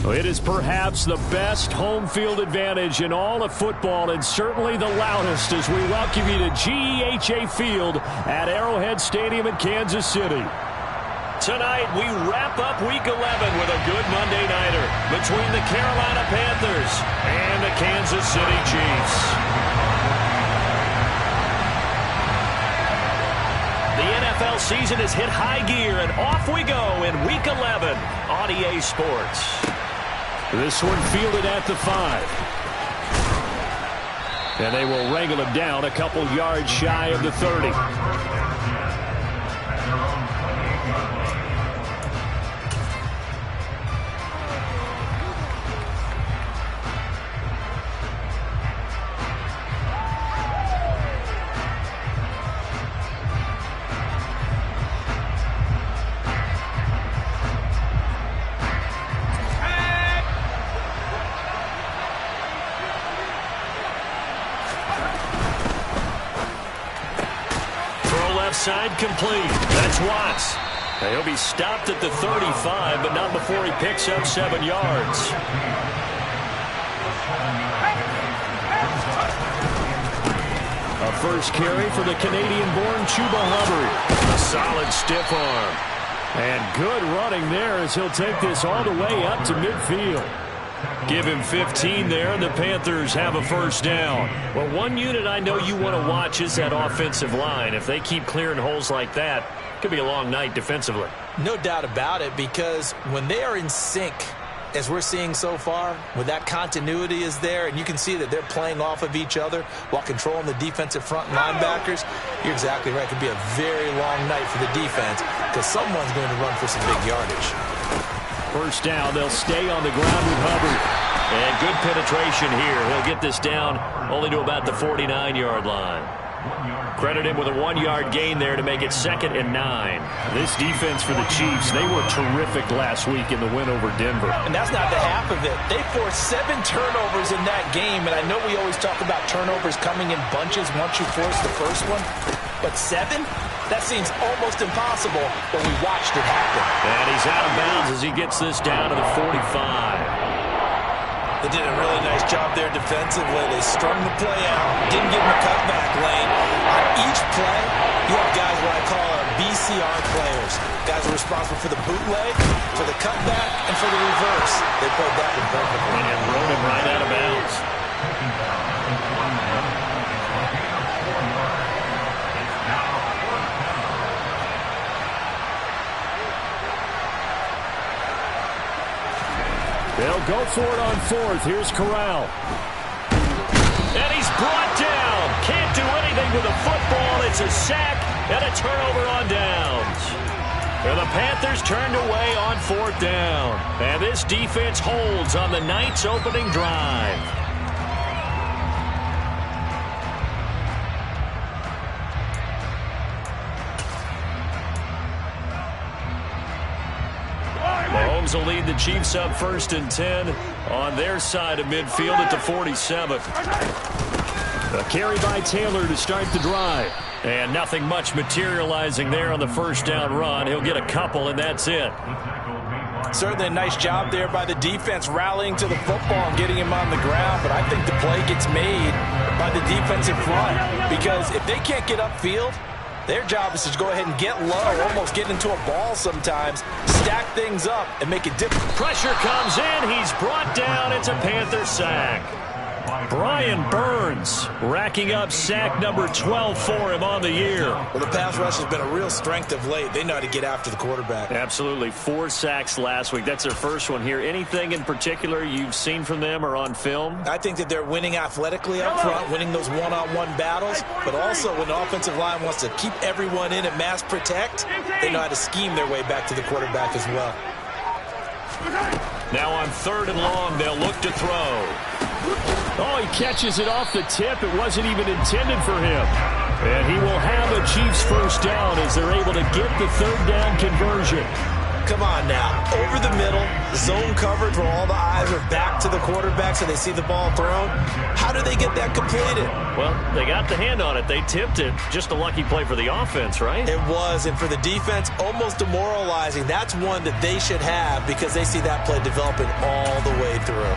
It is perhaps the best home field advantage in all of football, and certainly the loudest, as we welcome you to GEHA Field at Arrowhead Stadium in Kansas City. Tonight, we wrap up Week 11 with a good Monday nighter between the Carolina Panthers and the Kansas City Chiefs. The NFL season has hit high gear, and off we go in Week 11 on EA Sports. This one fielded at the 5. And they will wrangle him down a couple yards shy of the 30. Side complete. That's Watts. He'll be stopped at the 35, but not before he picks up 7 yards. A first carry for the Canadian-born Chuba Hubbard. A solid stiff arm. And good running there as he'll take this all the way up to midfield. Give him 15 there, and the Panthers have a first down. Well, one unit I know you want to watch is that offensive line. If they keep clearing holes like that, it could be a long night defensively. No doubt about it, because when they are in sync, as we're seeing so far, when that continuity is there, and you can see that they're playing off of each other while controlling the defensive front linebackers, you're exactly right. It could be a very long night for the defense because someone's going to run for some big yardage. First down, they'll stay on the ground with Hubbard. And good penetration here. He'll get this down only to about the 49-yard line. Credit him with a 1-yard gain there to make it 2nd and 9. This defense for the Chiefs, they were terrific last week in the win over Denver. And that's not the half of it. They forced 7 turnovers in that game, and I know we always talk about turnovers coming in bunches once you force the first one, but 7? That seems almost impossible, but we watched it happen. And he's out of bounds as he gets this down to the 45. They did a really nice job there defensively. They strung the play out, didn't give him a cutback lane. On each play, you have guys what I call our BCR players. Guys are responsible for the bootleg, for the cutback, and for the reverse. They played that one perfectly. And rode him right out of bounds. They'll go for it on 4th. Here's Corral. And he's brought down. Can't do anything with the football. It's a sack and a turnover on downs. And the Panthers turned away on 4th down. And this defense holds on the night's opening drive. Mahomes will lead the Chiefs up 1st and 10 on their side of midfield at the 47. A carry by Taylor to start the drive. And nothing much materializing there on the first down run. He'll get a couple, and that's it. Certainly a nice job there by the defense rallying to the football and getting him on the ground, but I think the play gets made by the defensive front because if they can't get upfield, their job is to go ahead and get low, almost get into a ball sometimes, stack things up, and make it difficult. Pressure comes in. He's brought down. It's a Panther sack. Brian Burns racking up sack number 12 for him on the year. Well, the pass rush has been a real strength of late. They know how to get after the quarterback. Absolutely. 4 sacks last week. That's their first one here. Anything in particular you've seen from them or on film? I think that they're winning athletically up front, winning those one-on-one battles, but also when the offensive line wants to keep everyone in and mass protect, they know how to scheme their way back to the quarterback as well. Now on 3rd and long, they'll look to throw. Oh, he catches it off the tip. It wasn't even intended for him. And he will have a Chiefs first down as they're able to get the 3rd down conversion. Come on now. Over the middle, zone coverage where all the eyes are back to the quarterback so they see the ball thrown. How do they get that completed? Well, they got the hand on it. They tipped it. Just a lucky play for the offense, right? It was, and for the defense, almost demoralizing. That's one that they should have because they see that play developing all the way through.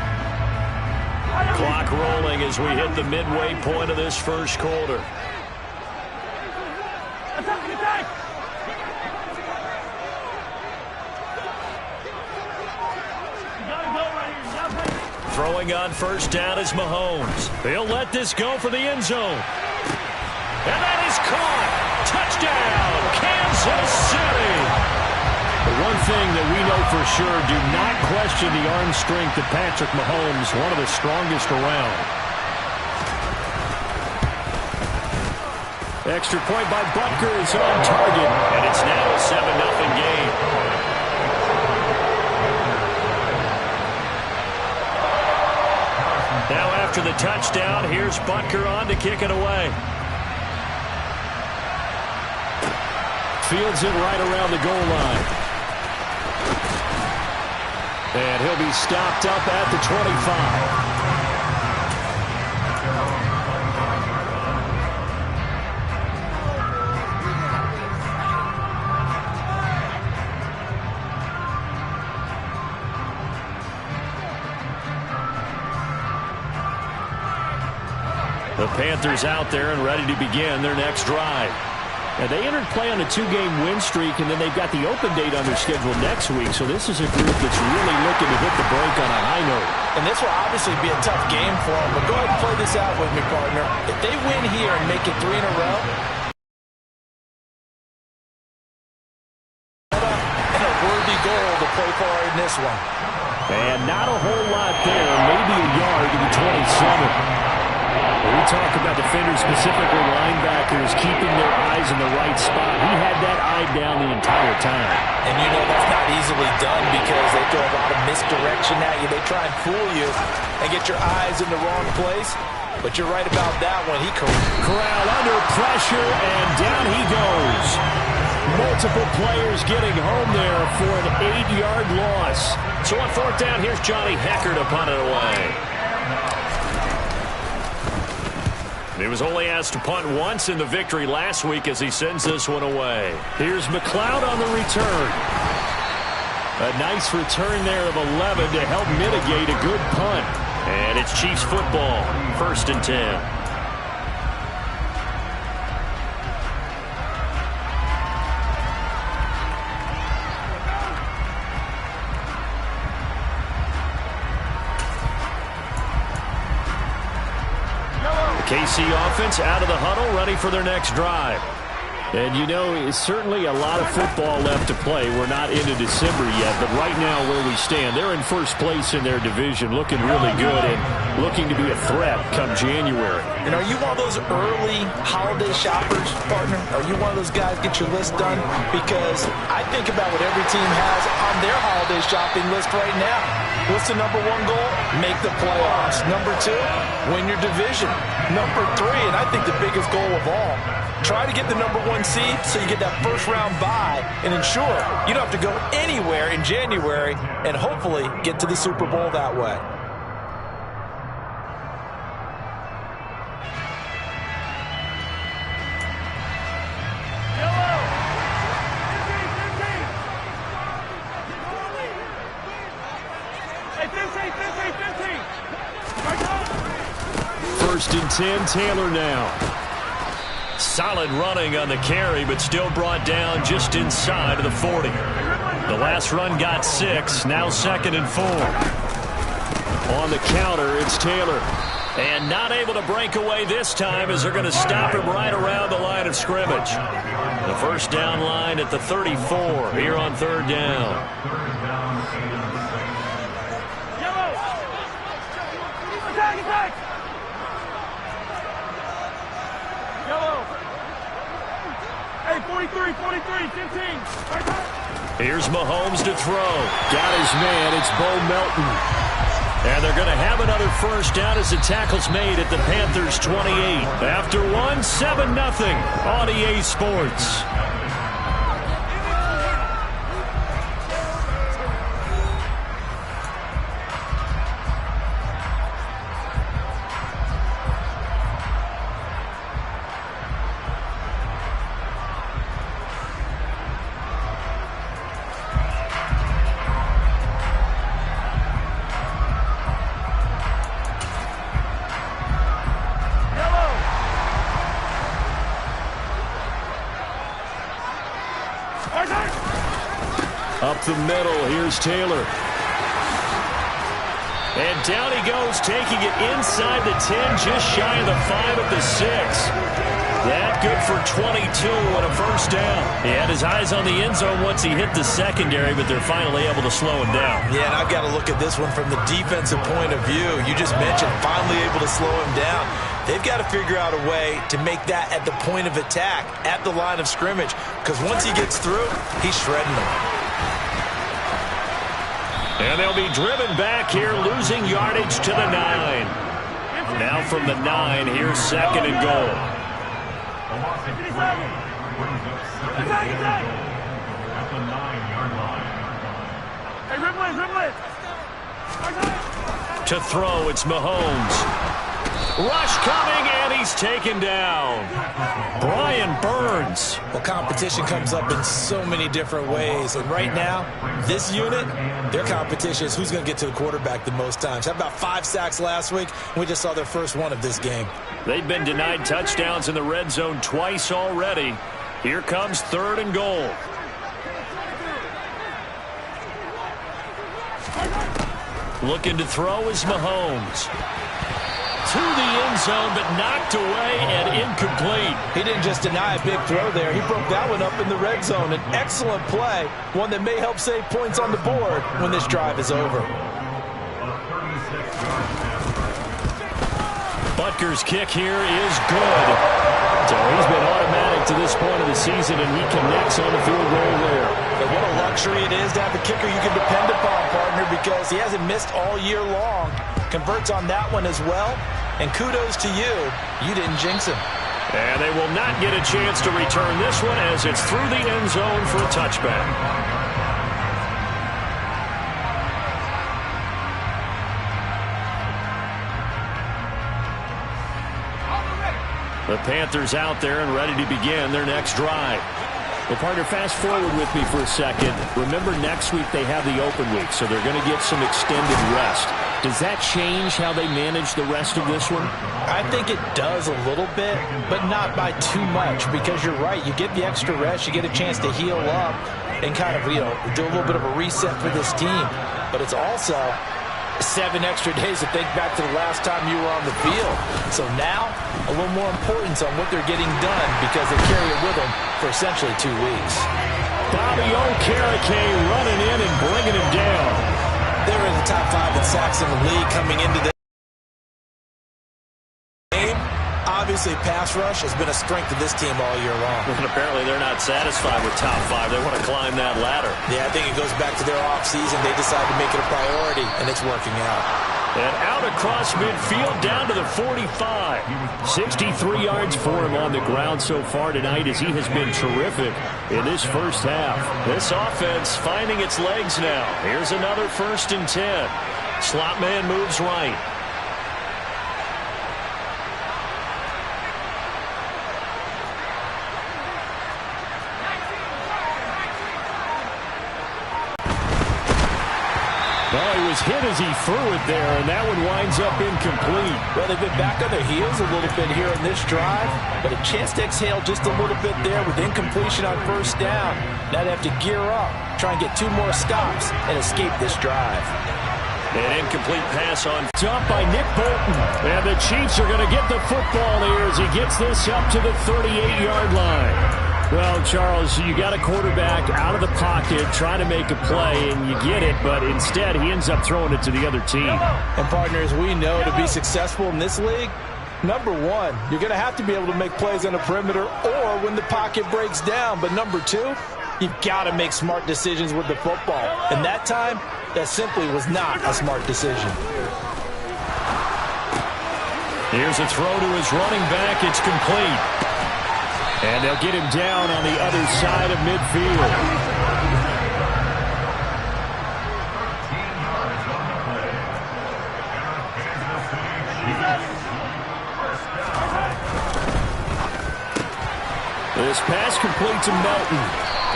Clock rolling as we hit the midway point of this first quarter. Throwing on first down is Mahomes. He'll let this go for the end zone. And that is caught. Touchdown, Kansas City. The one thing that we know for sure, do not question the arm strength of Patrick Mahomes, one of the strongest around. Extra point by Butker is on target, and it's now a 7-0 game. Now after the touchdown, here's Butker on to kick it away. Fields it right around the goal line. And he'll be stopped up at the 25. The Panthers out there and ready to begin their next drive. And they entered play on a 2-game win streak, and then they've got the open date on their schedule next week. So this is a group that's really looking to hit the break on a high note. And this will obviously be a tough game for them. But go ahead and play this out with me, partner. If they win here and make it 3 in a row, and a worthy goal to play for in this one. And not a whole lot there. Maybe a yard to the 27. We talk about defenders, specifically linebackers, keeping their eyes in the right spot. He had that eye down the entire time. And you know that's not easily done because they throw a lot of misdirection at you. They try and fool you and get your eyes in the wrong place. But you're right about that one. Corral under pressure, and down he goes. Multiple players getting home there for an 8-yard loss. So on fourth down, here's Johnny Hekker to punt it away. He was only asked to punt once in the victory last week as he sends this one away. Here's McLeod on the return. A nice return there of 11 to help mitigate a good punt. And it's Chiefs football, 1st and 10. KC offense out of the huddle, ready for their next drive. And you know, it's certainly a lot of football left to play. We're not into December yet, but right now where we stand, they're in first place in their division, looking really good and looking to be a threat come January. And are you one of those early holiday shoppers, partner? Are you one of those guys get your list done? Because I think about what every team has on their holiday shopping list right now. What's the number 1 goal? Make the playoffs. Number 2, win your division. Number 3, and I think the biggest goal of all, try to get the number 1 seed so you get that first-round bye and ensure you don't have to go anywhere in January and hopefully get to the Super Bowl that way. First and 10, Taylor now. Solid running on the carry, but still brought down just inside of the 40. The last run got 6, now 2nd and 4. On the counter, it's Taylor. And not able to break away this time as they're going to stop him right around the line of scrimmage. The first down line at the 34 here on 3rd down. Here's Mahomes to throw. Got his man. It's Bo Melton. And they're going to have another first down as the tackle's made at the Panthers' 28. After one, 7-0 on EA Sports. up the middle. Here's Taylor. And down he goes, taking it inside the 10, just shy of the 5 at the 6. That good for 22 and a first down. He had his eyes on the end zone once he hit the secondary, but they're finally able to slow him down. Yeah, and I've got to look at this one from the defensive point of view. You just mentioned finally able to slow him down. They've got to figure out a way to make that at the point of attack, at the line of scrimmage, because once he gets through, he's shredding them. And they'll be driven back here, losing yardage to the 9. Now from the 9, here's 2nd and goal. To throw, it's Mahomes. Rush coming, and he's taken down. Brian Burns. Well, competition comes up in so many different ways. And right now, this unit, their competition is who's going to get to the quarterback the most times. How about 5 sacks last week? We just saw their first one of this game. They've been denied touchdowns in the red zone twice already. Here comes 3rd and goal. Looking to throw is Mahomes. To the end zone, but knocked away and incomplete. He didn't just deny a big throw there. He broke that one up in the red zone. An excellent play, one that may help save points on the board when this drive is over. Butker's kick here is good. So he's been automatic to this point of the season, and he connects on the field goal there. But what a luxury it is to have a kicker you can depend upon, partner, because he hasn't missed all year long. Converts on that one as well. And kudos to you. You didn't jinx him. And they will not get a chance to return this one as it's through the end zone for a touchback. The Panthers out there and ready to begin their next drive. Well, partner, fast forward with me for a second. Remember, next week they have the open week, so they're going to get some extended rest. Does that change how they manage the rest of this one? I think it does a little bit, but not by too much, because you're right. You get the extra rest, you get a chance to heal up and kind of, do a little bit of a reset for this team. But it's also 7 extra days to think back to the last time you were on the field. So now, a little more importance on what they're getting done because they carry it with them for essentially 2 weeks. Bobby Okereke running in and bringing him down. They're in the top 5 in sacks in the league coming into the game. Obviously, pass rush has been a strength of this team all year long. And apparently they're not satisfied with top 5. They want to climb that ladder. Yeah, I think it goes back to their offseason. They decided to make it a priority, and it's working out. And out across midfield, down to the 45. 63 yards for him on the ground so far tonight as he has been terrific in this first half. This offense finding its legs now. Here's another 1st and 10. Slot man moves right. Well, he was hit as he threw it there, and that one winds up incomplete. Well, they've been back on their heels a little bit here in this drive, but a chance to exhale just a little bit there with incompletion on 1st down. Now they have to gear up, try and get 2 more stops, and escape this drive. An incomplete pass on top by Nick Bolton. And the Chiefs are going to get the football here as he gets this up to the 38-yard line. Well, Charles, you got a quarterback out of the pocket trying to make a play, and you get it, but instead he ends up throwing it to the other team. And, partners, we know to be successful in this league, number 1, you're going to have to be able to make plays on the perimeter or when the pocket breaks down. But number 2, you've got to make smart decisions with the football. And that time, that simply was not a smart decision. Here's a throw to his running back. It's complete. And they'll get him down on the other side of midfield. This pass complete to Melton.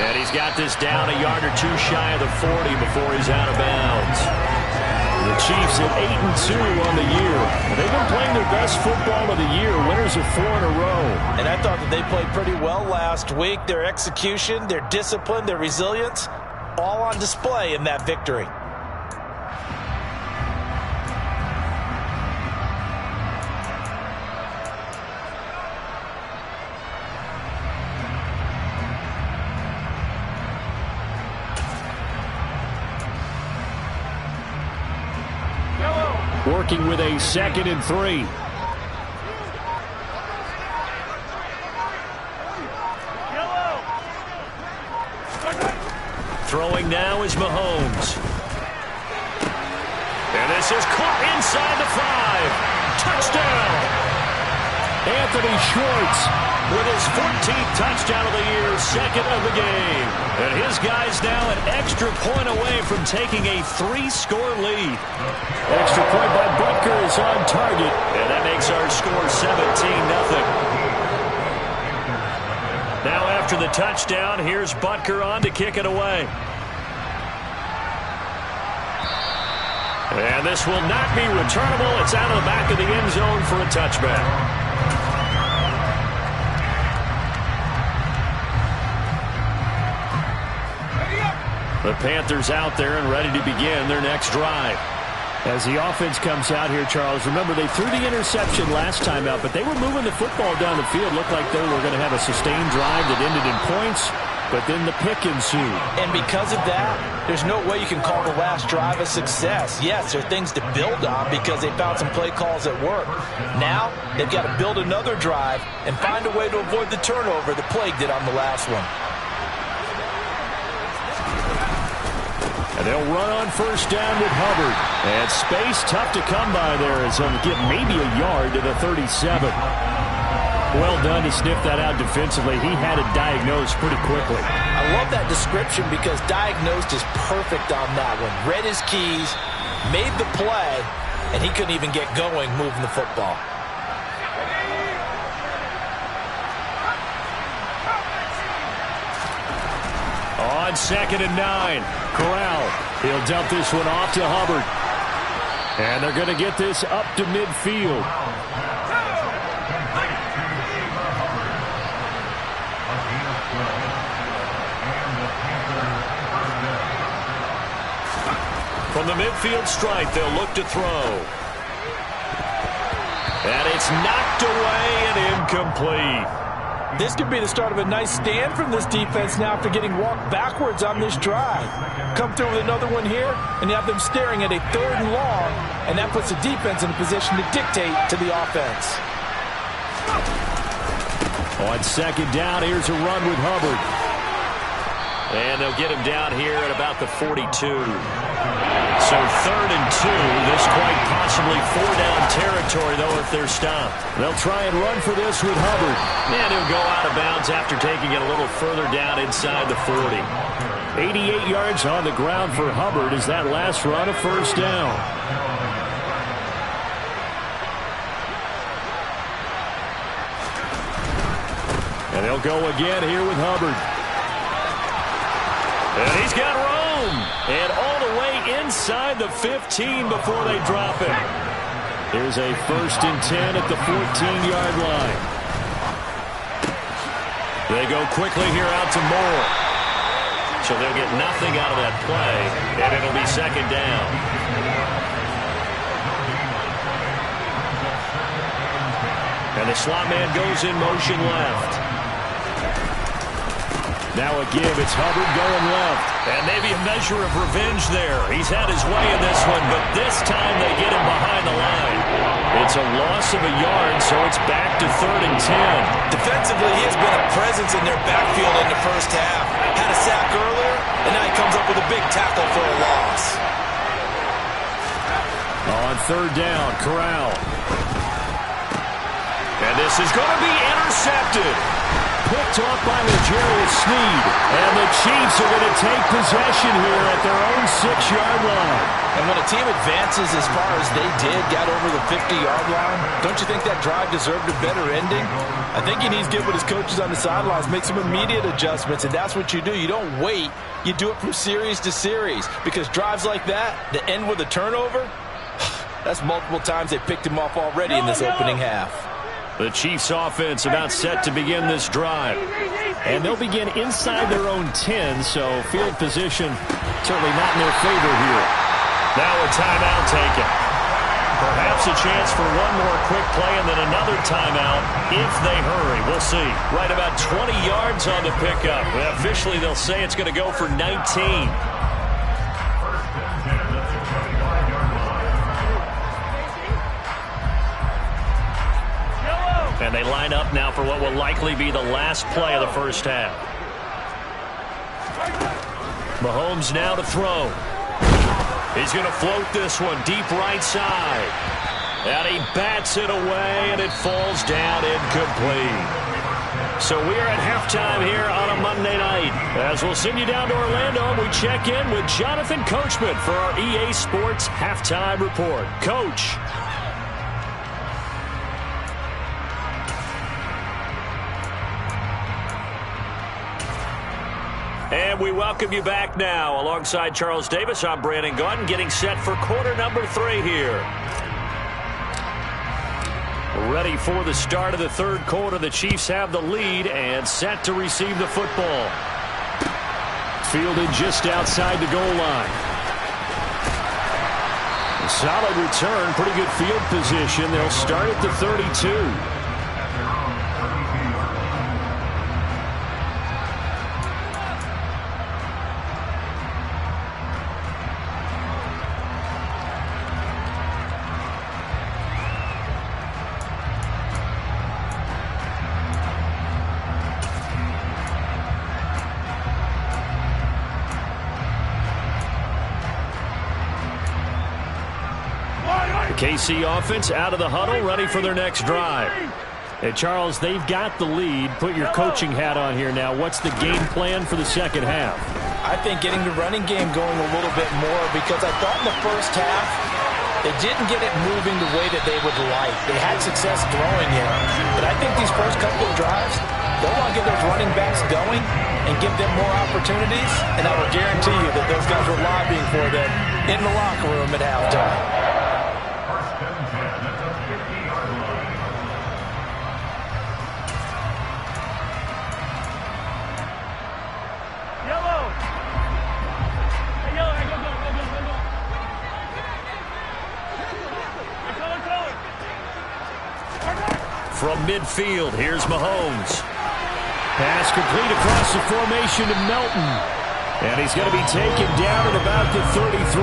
And he's got this down a yard or 2 shy of the 40 before he's out of bounds. The Chiefs at 8-2 on the year. They've been playing their best football of the year. Winners of 4 in a row. And I thought that they played pretty well last week. Their execution, their discipline, their resilience, all on display in that victory. Working with a 2nd and 3. Throwing now is Mahomes. And this is caught inside the 5. Touchdown! Anthony Schwartz with his 14th touchdown of the year, 2nd of the game. And his guy's now an extra point away from taking a 3-score lead. Extra point by Butker is on target, and that makes our score 17-0. Now after the touchdown, here's Butker on to kick it away. And this will not be returnable. It's out of the back of the end zone for a touchback. The Panthers out there and ready to begin their next drive. As the offense comes out here, Charles, remember they threw the interception last time out, but they were moving the football down the field. Looked like they were going to have a sustained drive that ended in points, but then the pick ensued. And because of that, there's no way you can call the last drive a success. Yes, there are things to build on because they found some play calls that work. Now, they've got to build another drive and find a way to avoid the turnover that plagued it on the last one. And they'll run on first down with Hubbard. And space tough to come by there as they'll get maybe a yard to the 37. Well done to sniff that out defensively. He had it diagnosed pretty quickly. I love that description because diagnosed is perfect on that one. Read his keys, made the play, and he couldn't even get going moving the football. On 2nd and 9, Corral. He'll dump this one off to Hubbard. And they're going to get this up to midfield. From the midfield stripe, they'll look to throw. And it's knocked away and incomplete. This could be the start of a nice stand from this defense now after getting walked backwards on this drive. Come through with another one here, and you have them staring at a 3rd and long, and that puts the defense in a position to dictate to the offense. On 2nd down, here's a run with Hubbard. And they'll get him down here at about the 42. So 3rd and 2. This quite possibly 4-down territory, though, if they're stopped. They'll try and run for this with Hubbard. And he'll go out of bounds after taking it a little further down inside the 40. 88 yards on the ground for Hubbard as that last run of first down. And they'll go again here with Hubbard. And he's got room. And all the way inside the 15 before they drop it. Here's a 1st and 10 at the 14-yard line. They go quickly here out to Moore. So they'll get nothing out of that play, and it'll be 2nd down. And the slot man goes in motion left. Now a give, it's Hubbard going left. And maybe a measure of revenge there. He's had his way in this one, but this time they get him behind the line. It's a loss of a yard, so it's back to 3rd and 10. Defensively, he has been a presence in their backfield in the first half. Had a sack earlier, and now he comes up with a big tackle for a loss. On 3rd down, Corral. And this is going to be intercepted. Picked off by L'Jarius Sneed. And the Chiefs are going to take possession here at their own 6-yard line. And when a team advances as far as they did, got over the 50-yard line, don't you think that drive deserved a better ending? I think he needs to get with his coaches on the sidelines, make some immediate adjustments, and that's what you do. You don't wait. You do it from series to series. Because drives like that end with a turnover, that's multiple times they picked him off already in this opening half. The Chiefs offense about set to begin this drive. And they'll begin inside their own 10, so field position certainly not in their favor here. Now a timeout taken. Perhaps a chance for one more quick play and then another timeout if they hurry. We'll see. Right about 20 yards on the pickup. Well, officially, they'll say it's going to go for 19. And they line up now for what will likely be the last play of the first half. Mahomes now to throw. He's going to float this one deep right side. And he bats it away, and it falls down incomplete. So we are at halftime here on a Monday night. As we'll send you down to Orlando, and we check in with Jonathan Coachman for our EA Sports Halftime Report. Coach. And we welcome you back now. Alongside Charles Davis, I'm Brandon Gaudin, getting set for quarter number 3 here. Ready for the start of the third quarter. The Chiefs have the lead and set to receive the football. Fielded just outside the goal line. A solid return, pretty good field position. They'll start at the 32. KC offense out of the huddle, ready for their next drive. Hey, Charles, they've got the lead. Put your coaching hat on here now. What's the game plan for the second half? I think getting the running game going a little bit more, because I thought in the first half they didn't get it moving the way that they would like. They had success throwing it, but I think these first couple of drives, they'll want to get those running backs going and give them more opportunities, and I will guarantee you that those guys were lobbying for them in the locker room at halftime. From midfield, here's Mahomes. Pass complete across the formation to Melton. And he's going to be taken down at about the 33.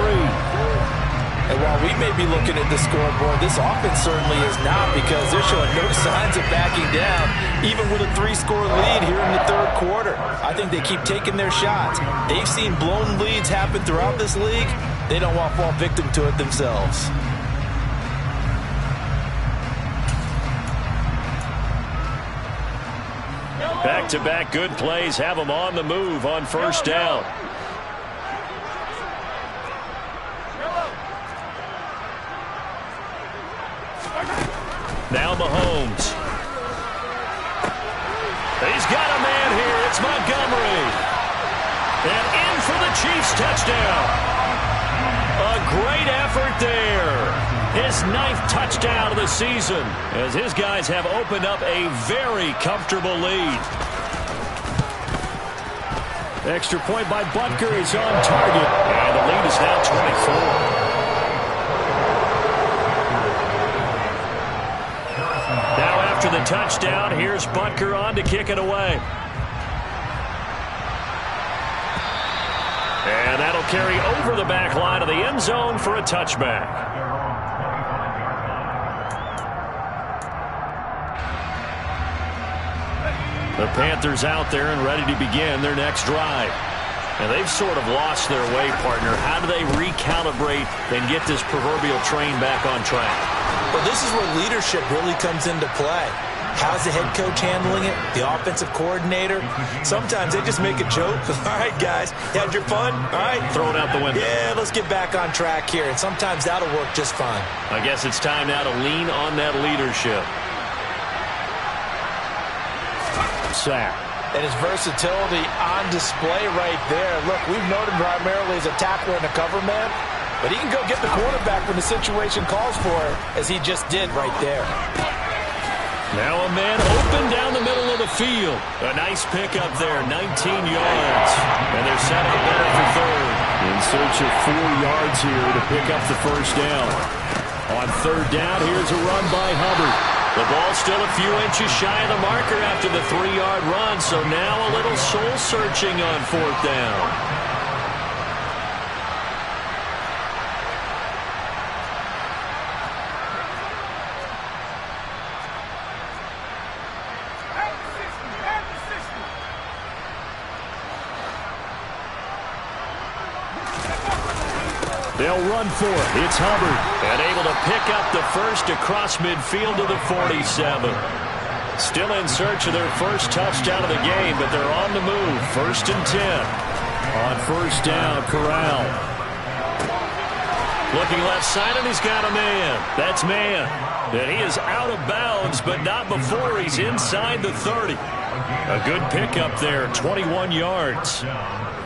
And while we may be looking at the scoreboard, this offense certainly is not, because they're showing no signs of backing down, even with a 3-score lead here in the third quarter. I think they keep taking their shots. They've seen blown leads happen throughout this league. They don't want to fall victim to it themselves. Back-to-back good plays have them on the move on first down. Now Mahomes. He's got a man here. It's Montgomery. And in for the Chiefs touchdown. A great effort there. His 9th touchdown of the season, as his guys have opened up a very comfortable lead. Extra point by Butker is on target, and the lead is now 24. Now after the touchdown, here's Butker on to kick it away. And that'll carry over the back line of the end zone for a touchback. The Panthers out there and ready to begin their next drive. And they've sort of lost their way, partner. How do they recalibrate and get this proverbial train back on track? Well, this is where leadership really comes into play. How's the head coach handling it? The offensive coordinator? Sometimes they just make a joke. All right, guys, you had your fun? All right. Throw it out the window. Yeah, let's get back on track here. And sometimes that'll work just fine. I guess it's time now to lean on that leadership. Sack. And his versatility on display right there. Look, we've known him primarily as a tackler and a cover man, but he can go get the quarterback when the situation calls for it, as he just did right there. Now a man open down the middle of the field. A nice pickup there, 19 yards. And they're set up better for third. In search of 4 yards here to pick up the first down. On third down, here's a run by Hubbard. The ball's still a few inches shy of the marker after the 3-yard run, so now a little soul-searching on fourth down. They'll run for it. It's Hubbard. And able to pick up the first across midfield to the 47. Still in search of their first touchdown of the game, but they're on the move. 1st and 10. On first down, Corral. Looking left side, and he's got a man. That's man. And he is out of bounds, but not before he's inside the 30. A good pickup there, 21 yards.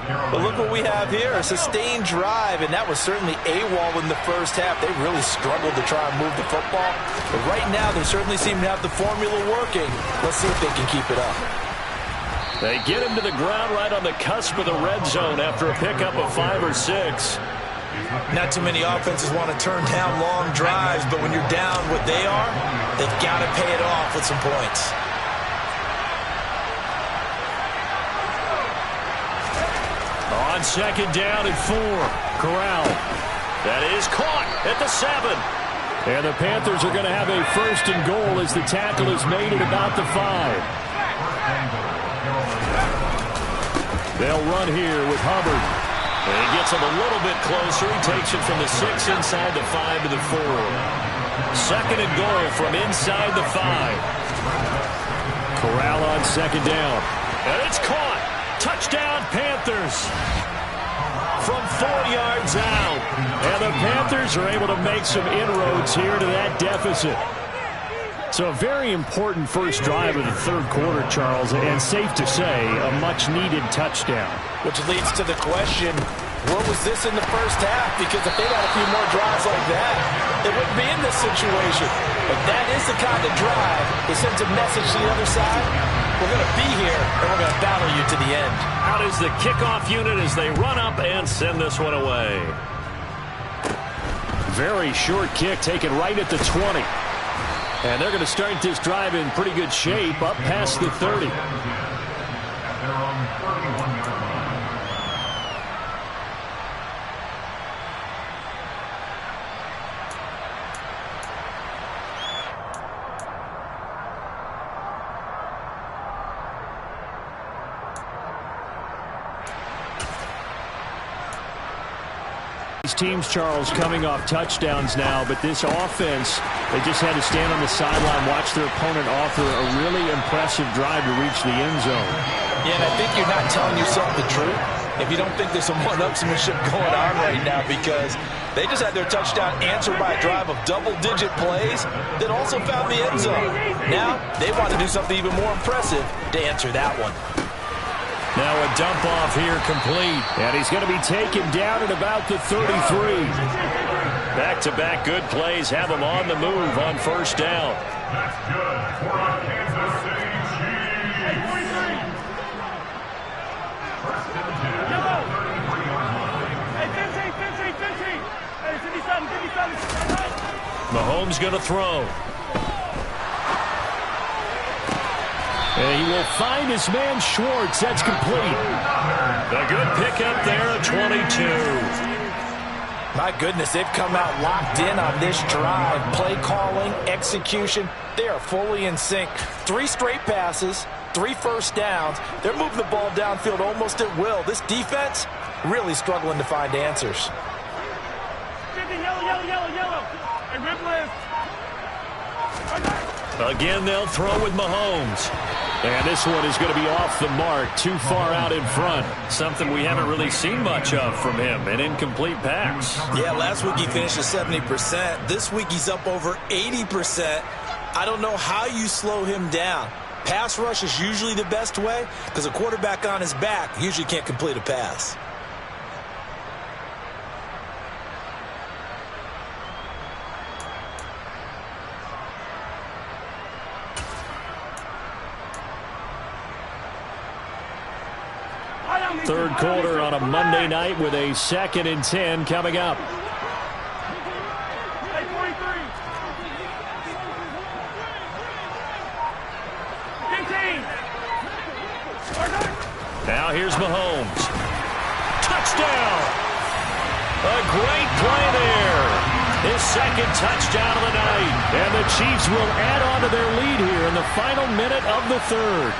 But look what we have here, a sustained drive, and that was certainly AWOL in the first half. They really struggled to try and move the football. But right now, they certainly seem to have the formula working. Let's see if they can keep it up. They get him to the ground right on the cusp of the red zone after a pickup of 5 or 6. Not too many offenses want to turn down long drives, but when you're down what they are, they've got to pay it off with some points. On second down and 4, Corral. That is caught at the 7. And the Panthers are going to have a 1st and goal as the tackle is made at about the 5. They'll run here with Hubbard. And he gets him a little bit closer. He takes it from the 6 inside the 5 to the 4. 2nd and goal from inside the 5. Corral on second down. And it's caught. Touchdown, Panthers. From 4 yards out. And the Panthers are able to make some inroads here to that deficit. So a very important first drive of the third quarter, Charles, and safe to say, a much-needed touchdown. Which leads to the question, where was this in the first half? Because if they had a few more drives like that, they wouldn't be in this situation. But that is the kind of drive that sends a message to the other side. We're going to be here, and we're going to battle you to the end. Out is the kickoff unit as they run up and send this one away. Very short kick taken right at the 20. And they're going to start this drive in pretty good shape up past the 30. These teams, Charles, coming off touchdowns now, but this offense, they just had to stand on the sideline, watch their opponent offer a really impressive drive to reach the end zone. Yeah, and I think you're not telling yourself the truth if you don't think there's some one-upsmanship going on right now, because they just had their touchdown answered by a drive of double-digit plays that also found the end zone. Now, they want to do something even more impressive to answer that one. Now a dump off here complete. And he's going to be taken down at about the 33. Back-to-back good plays have him on the move on first down. That's good for our Kansas City Chiefs. First and 10. Mahomes going to throw. And he will find his man Schwartz. That's complete. A good pickup there at 22. My goodness, they've come out locked in on this drive. Play calling, execution, they are fully in sync. 3 straight passes, 3 first downs. They're moving the ball downfield almost at will. This defense really struggling to find answers. Again, they'll throw with Mahomes. And this one is going to be off the mark, too far out in front. Something we haven't really seen much of from him, an incomplete pass. Yeah, last week he finished at 70%. This week he's up over 80%. I don't know how you slow him down. Pass rush is usually the best way because a quarterback on his back usually can't complete a pass. Third quarter on a Monday night with a 2nd and 10 coming up. Now here's Mahomes. Touchdown! A great play there. His 2nd touchdown of the night. And the Chiefs will add on to their lead here in the final minute of the 3rd.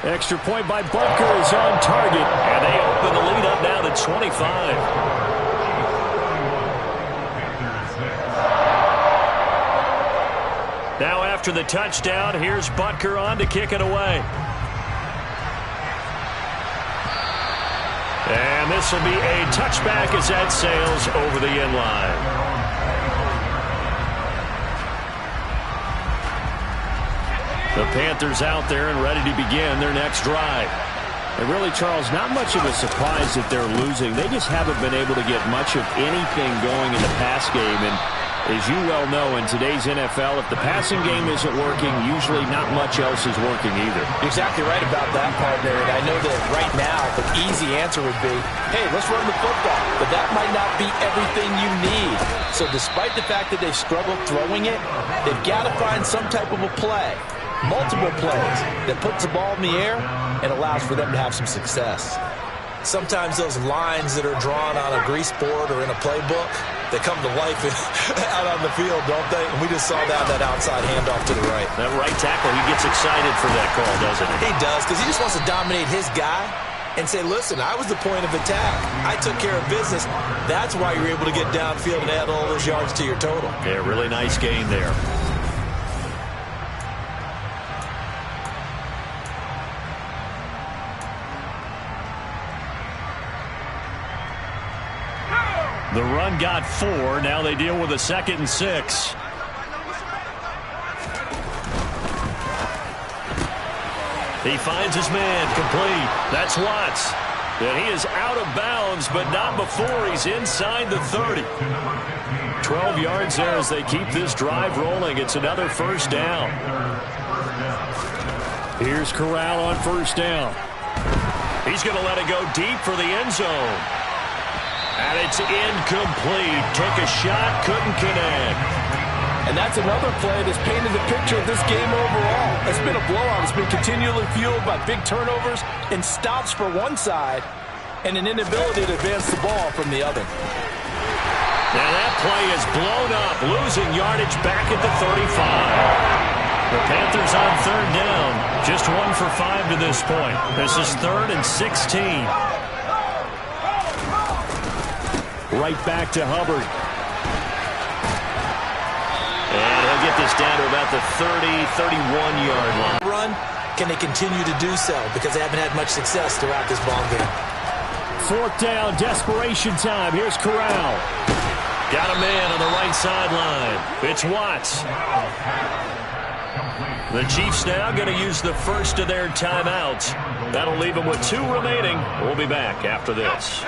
Extra point by Butker is on target. And they open the lead up now to 25. Now after the touchdown, here's Butker on to kick it away. And this will be a touchback as that sails over the end line. The Panthers out there and ready to begin their next drive. And really, Charles, not much of a surprise that they're losing. They just haven't been able to get much of anything going in the pass game. And as you well know, in today's NFL, if the passing game isn't working, usually not much else is working either. You're exactly right about that, partner. And I know that right now the easy answer would be, hey, let's run the football. But that might not be everything you need. So despite the fact that they've struggled throwing it, they've got to find some type of a play, multiple plays, that puts the ball in the air and allows for them to have some success. Sometimes those lines that are drawn on a grease board or in a playbook, they come to life out on the field, don't they? And we just saw that outside handoff to the right. That right tackle, he gets excited for that call, doesn't he? He does, because he just wants to dominate his guy and say, listen, I was the point of attack. I took care of business. That's why you're able to get downfield and add all those yards to your total. Yeah, really nice game there. The run got 4. Now they deal with a 2nd and 6. He finds his man complete. That's Watts. And he is out of bounds, but not before he's inside the 30. 12 yards there as they keep this drive rolling. It's another 1st down. Here's Corral on 1st down. He's going to let it go deep for the end zone. And it's incomplete. Took a shot, couldn't connect. And that's another play that's painted the picture of this game overall. It's been a blowout. It's been continually fueled by big turnovers and stops for one side and an inability to advance the ball from the other. Now that play is blown up, losing yardage back at the 35. The Panthers on 3rd down. Just 1 for 5 to this point. This is 3rd and 16. Right back to Hubbard. And he'll get this down to about the 30, 31-yard line. Run, can they continue to do so? Because they haven't had much success throughout this ball game. 4th down, desperation time. Here's Corral. Got a man on the right sideline. It's Watts. The Chiefs now going to use the first of their timeouts. That'll leave them with 2 remaining. We'll be back after this.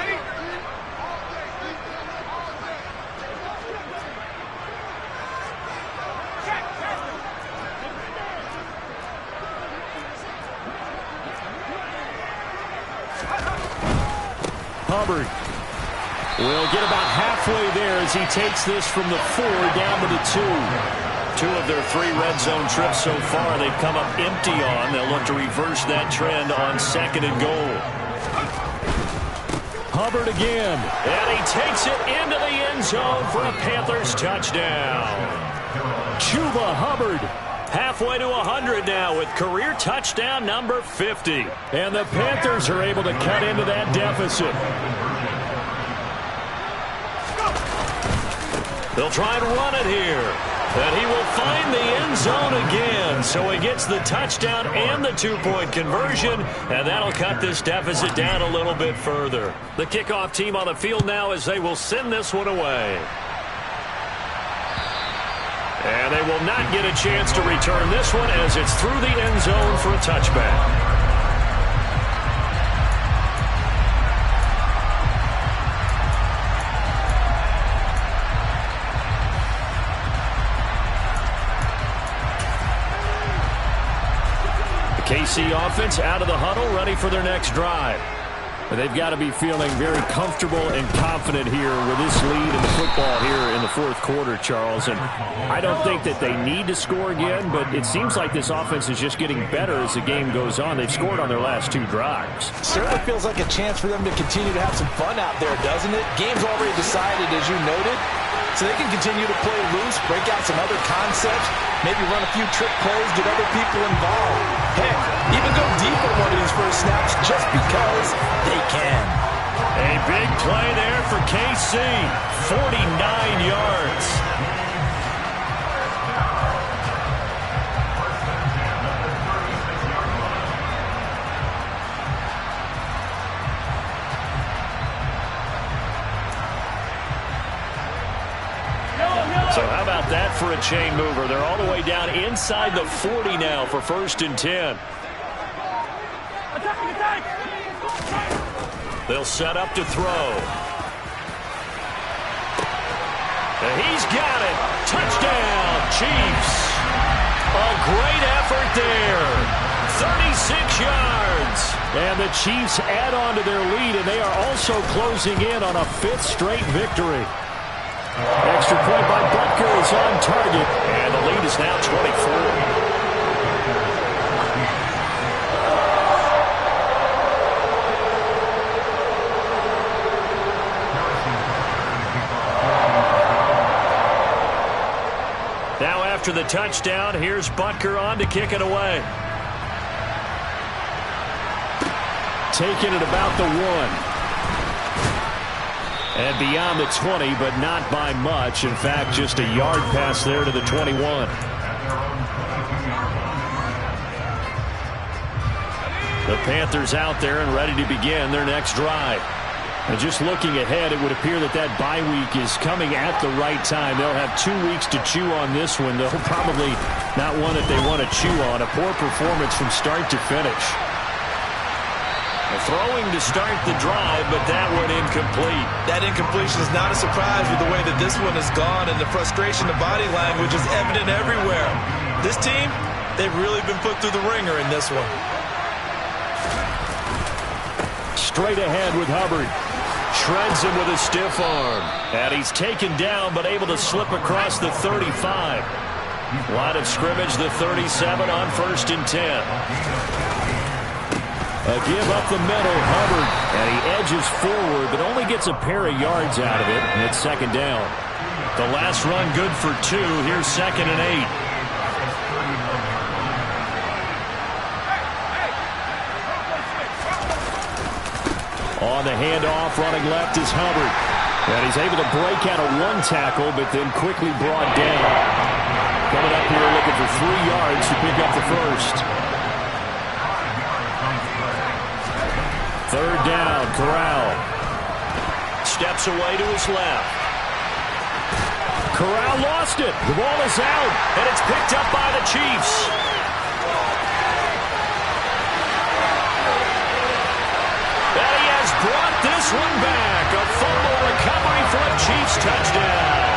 Hubbard will get about halfway there as he takes this from the 4 down to the 2. 2 of their 3 red zone trips so far they've come up empty on. They'll look to reverse that trend on 2nd and goal. Hubbard again. And he takes it into the end zone for a Panthers touchdown. Chuba Hubbard. Halfway to 100 now with career touchdown number 50. And the Panthers are able to cut into that deficit. They'll try and run it here. And he will find the end zone again. So he gets the touchdown and the 2-point conversion. And that'll cut this deficit down a little bit further. The kickoff team on the field now as they will send this one away. And they will not get a chance to return this one as it's through the end zone for a touchback. KC offense out of the huddle, ready for their next drive. They've got to be feeling very comfortable and confident here with this lead in the football here in the fourth quarter, Charles. And I don't think that they need to score again, but it seems like this offense is just getting better as the game goes on. They've scored on their last 2 drives. Certainly feels like a chance for them to continue to have some fun out there, doesn't it? Game's already decided, as you noted, so they can continue to play loose, break out some other concepts, maybe run a few trick plays, get other people involved. Heck, even go deep on one of these first snaps just because they can. A big play there for KC. 49 yards. So how about that for a chain mover? They're all the way down inside the 40 now for 1st and 10. They'll set up to throw. And he's got it. Touchdown, Chiefs. A great effort there. 36 yards. And the Chiefs add on to their lead, and they are also closing in on a 5th straight victory. Extra point by Butker is on target, and the lead is now 24. Now after the touchdown, here's Butker on to kick it away. Taking it about the 1. And beyond the 20, but not by much. In fact, just a yard pass there to the 21. The Panthers out there and ready to begin their next drive. And just looking ahead, it would appear that that bye week is coming at the right time. They'll have 2 weeks to chew on this one. They'll probably not one that they want to chew on. A poor performance from start to finish. Throwing to start the drive, but that one incomplete. That incompletion is not a surprise with the way that this one has gone, and the frustration of body language is evident everywhere. This team, they've really been put through the ringer in this one. Straight ahead with Hubbard. Shreds him with a stiff arm. And he's taken down, but able to slip across the 35. Line of scrimmage, the 37 on 1st and 10. A give up the middle, Hubbard, and he edges forward, but only gets a pair of yards out of it, and it's 2nd down. The last run good for 2. Here's 2nd and 8. On the handoff, running left is Hubbard, and he's able to break out of 1 tackle, but then quickly brought down. Coming up here looking for 3 yards to pick up the 1st. 3rd down, Corral. Steps away to his left. Corral lost it. The ball is out, and it's picked up by the Chiefs. And he has brought this one back. A fumble recovery for a Chiefs touchdown.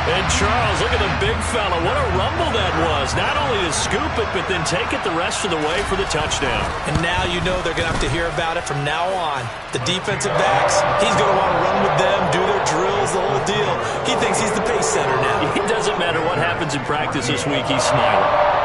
And Charles, look at the big fella. What a rumble that was. Not only to scoop it, but then take it the rest of the way for the touchdown. And now you know they're going to have to hear about it from now on. The defensive backs, he's going to want to run with them, do their drills, the whole deal. He thinks he's the pace setter now. It doesn't matter what happens in practice this week. He's smiling.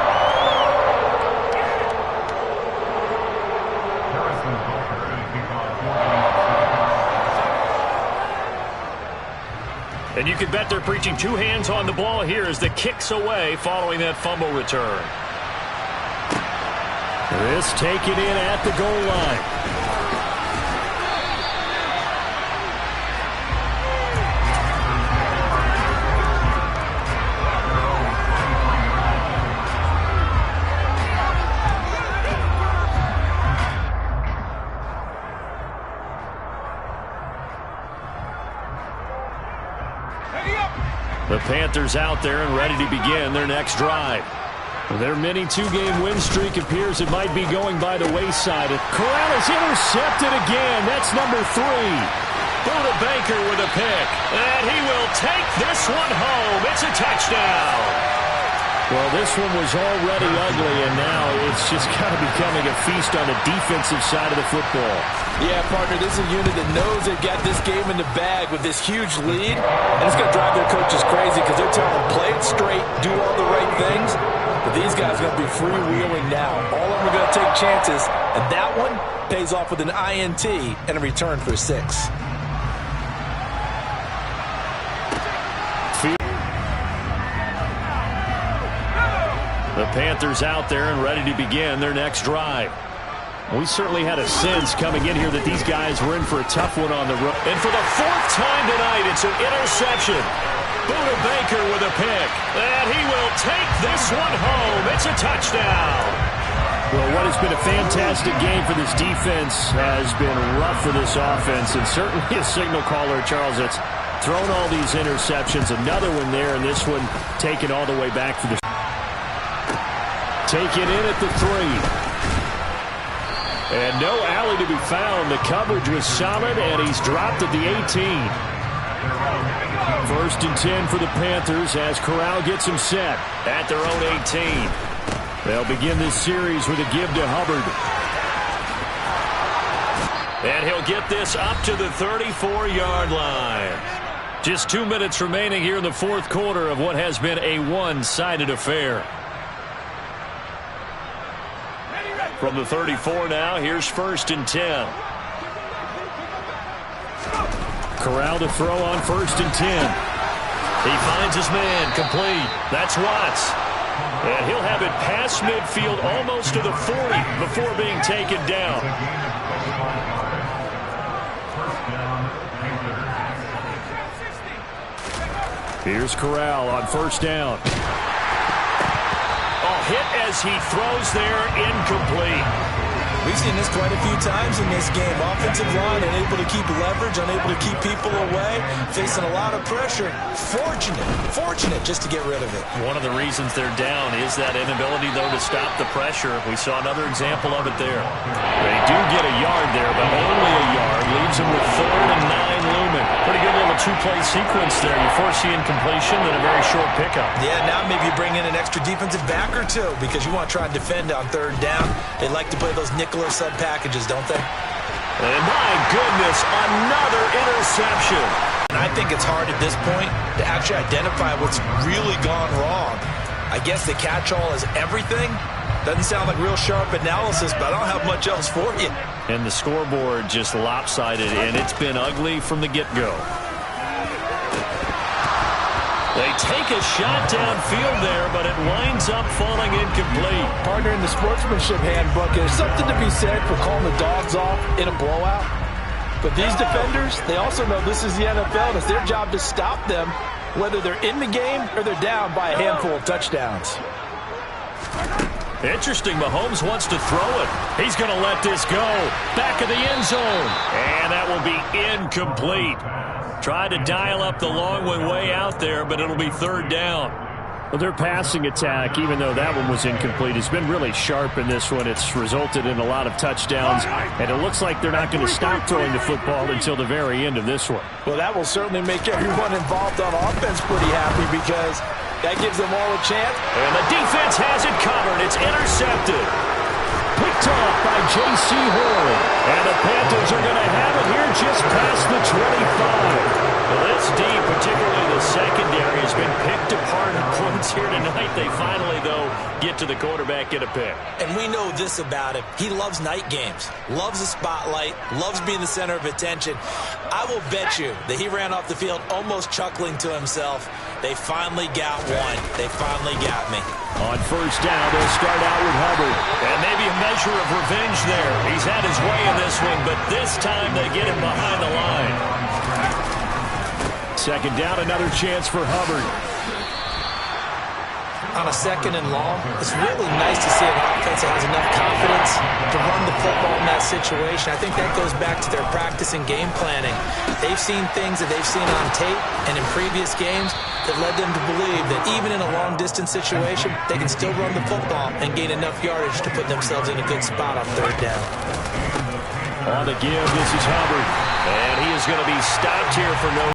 And you can bet they're preaching 2 hands on the ball here as the kick's away following that fumble return. This taken in at the goal line. The Panthers out there and ready to begin their next drive. Their mini 2-game win streak appears it might be going by the wayside. Corral is intercepted again. That's number 3. Buda Baker with a pick. And he will take this one home. It's a touchdown. Well, this one was already ugly, and now it's just kind of becoming a feast on the defensive side of the football. Yeah, partner, this is a unit that knows they've got this game in the bag with this huge lead, and it's going to drive their coaches crazy because they're telling them, play it straight, do all the right things. But these guys are going to be freewheeling now. All of them are going to take chances, and that one pays off with an INT and a return for 6. The Panthers out there and ready to begin their next drive. We certainly had a sense coming in here that these guys were in for a tough one on the road. And for the 4th time tonight, it's an interception. Budda Baker with a pick. And he will take this one home. It's a touchdown. Well, what has been a fantastic game for this defense has been rough for this offense. And certainly a signal caller, Charles, that's thrown all these interceptions. Another one there, and this one taken all the way back for the... Taken in at the 3. And no alley to be found. The coverage was solid, and he's dropped at the 18. 1st and 10 for the Panthers as Corral gets him set at their own 18. They'll begin this series with a give to Hubbard. And he'll get this up to the 34-yard line. Just 2 minutes remaining here in the 4th quarter of what has been a one-sided affair. From the 34 now, here's 1st and 10. Corral to throw on 1st and 10. He finds his man, complete. That's Watts. And he'll have it past midfield almost to the 40 before being taken down. Here's Corral on 1st down. Hit as he throws there, incomplete. We've seen this quite a few times in this game. Offensive line unable to keep leverage, unable to keep people away, facing a lot of pressure. Fortunate just to get rid of it. One of the reasons they're down is that inability, though, to stop the pressure. We saw another example of it there. They do get a yard there, but only a yard. Leaves them with 3rd and 9 looming. Pretty good little 2-play sequence there. You foresee incompletion and a very short pickup. Yeah, now maybe you bring in an extra defensive back or two because you want to try and defend on 3rd down. They like to play those nickel or sub packages, don't they? And my goodness, another interception. And I think it's hard at this point to actually identify what's really gone wrong. I guess the catch-all is everything. Doesn't sound like real sharp analysis, but I don't have much else for you. And the scoreboard just lopsided, and it's been ugly from the get-go. They take a shot downfield there, but it winds up falling incomplete. Partner, in the sportsmanship handbook, there's something to be said for calling the dogs off in a blowout. But these defenders, they also know this is the NFL, and it's their job to stop them, whether they're in the game or they're down by a handful of touchdowns. Interesting, Mahomes wants to throw it. He's going to let this go. Back of the end zone. And that will be incomplete. Tried to dial up the long one way out there, but it'll be 3rd down. Well, their passing attack, even though that one was incomplete, has been really sharp in this one. It's resulted in a lot of touchdowns, and it looks like they're not going to stop throwing the football until the very end of this one. Well, that will certainly make everyone involved on offense pretty happy because that gives them all a chance. And the defense has it covered. It's intercepted. Picked off by J.C. Horn. And the Panthers are going to have it here just past the 25. Well, this D, particularly the secondary, has been picked apart at points here tonight. They finally, though, get to the quarterback, get a pick. And we know this about him. He loves night games, loves the spotlight, loves being the center of attention. I will bet you that he ran off the field almost chuckling to himself. They finally got one. They finally got me. On 1st down, they'll start out with Hubbard. And maybe a measure of revenge there. He's had his way in this one, but this time they get him behind the line. 2nd down, another chance for Hubbard. On a 2nd and long, it's really nice to see an offense that has enough confidence to run the football in that situation. I think that goes back to their practice and game planning. They've seen things that they've seen on tape and in previous games that led them to believe that even in a long-distance situation, they can still run the football and gain enough yardage to put themselves in a good spot on 3rd down. On the give, this is Hubbard. And he is going to be stopped here for no